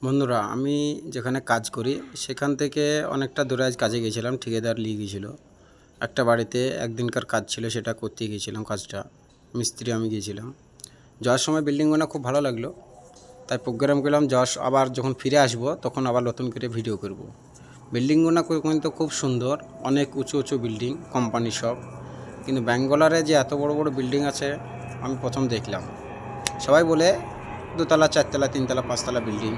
বন্ধুরা, আমি যেখানে কাজ করি সেখান থেকে অনেকটা দূরে আজ কাজে গিয়েছিলাম। ঠিকাদার নিয়ে গিয়েছিল একটা বাড়িতে, একদিনকার কাজ ছিল, সেটা করতে গিয়েছিলাম। কাজটা মিস্ত্রি আমি গিয়েছিলাম। যাওয়ার সময় বিল্ডিংগুলো খুব ভালো লাগলো, তাই প্রোগ্রাম করলাম আবার যখন ফিরে আসব তখন আবার নতুন করে ভিডিও করব। বিল্ডিংগুলো কিন্তু খুব সুন্দর, অনেক উঁচু উঁচু বিল্ডিং, কোম্পানি সব। কিন্তু ব্যাঙ্গালোরে যে এত বড় বড় বিল্ডিং আছে আমি প্রথম দেখলাম। সবাই বলে দোতলা, চারতলা, তিনতলা, পাঁচতলা বিল্ডিং,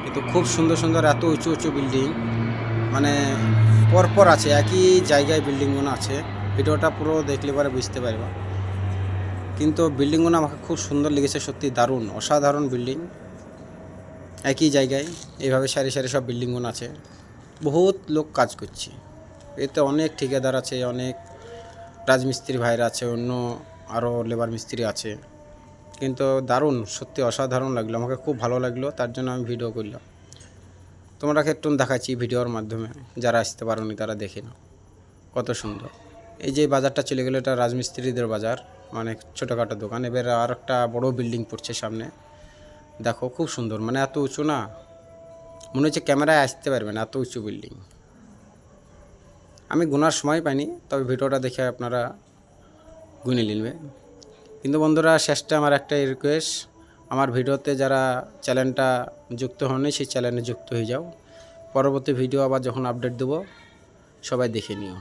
কিন্তু খুব সুন্দর সুন্দর এত উঁচু উঁচু বিল্ডিং, মানে পরপর আছে, একই জায়গায় বিল্ডিংগুলো আছে। ভিডিওটা পুরো দেখলে পরে বুঝতে পারবা। কিন্তু বিল্ডিংগুলো আমাকে খুব সুন্দর লেগেছে, সত্যি দারুণ, অসাধারণ বিল্ডিং। একই জায়গায় এইভাবে সারি সারি সব বিল্ডিংগুলো আছে, বহুত লোক কাজ করছে। এতে অনেক ঠিকাদার আছে, অনেক রাজমিস্ত্রি ভাইরা আছে, অন্য আরও লেবার মিস্ত্রি আছে। কিন্তু দারুণ, সত্যি অসাধারণ লাগলো, আমাকে খুব ভালো লাগলো, তার জন্য আমি ভিডিও করলাম। তোমরা একটু দেখাচ্ছি ভিডিওর মাধ্যমে, যারা আসতে পারোনি তারা দেখে নাও কত সুন্দর। এই যে বাজারটা চলে গেলো, এটা রাজমিস্ত্রিদের বাজার, মানে ছোটোখাটো দোকান। এবার আর একটা বড়ো বিল্ডিং পড়ছে সামনে, দেখো খুব সুন্দর, মানে এত উঁচু না, মনে হচ্ছে ক্যামেরায় আসতে পারবে না, এত উঁচু বিল্ডিং। আমি গোনার সময় পাইনি, তবে ভিডিওটা দেখে আপনারা গুনে নিবে। কিন্তু বন্ধুরা, শেষটা আমার একটাই রিকোয়েস্ট, আমার ভিডিওতে যারা চ্যানেলটা যুক্ত হননি সেই চ্যানেলে যুক্ত হয়ে যাও। পরবর্তী ভিডিও আবার যখন আপডেট দেবো সবাই দেখে নিও।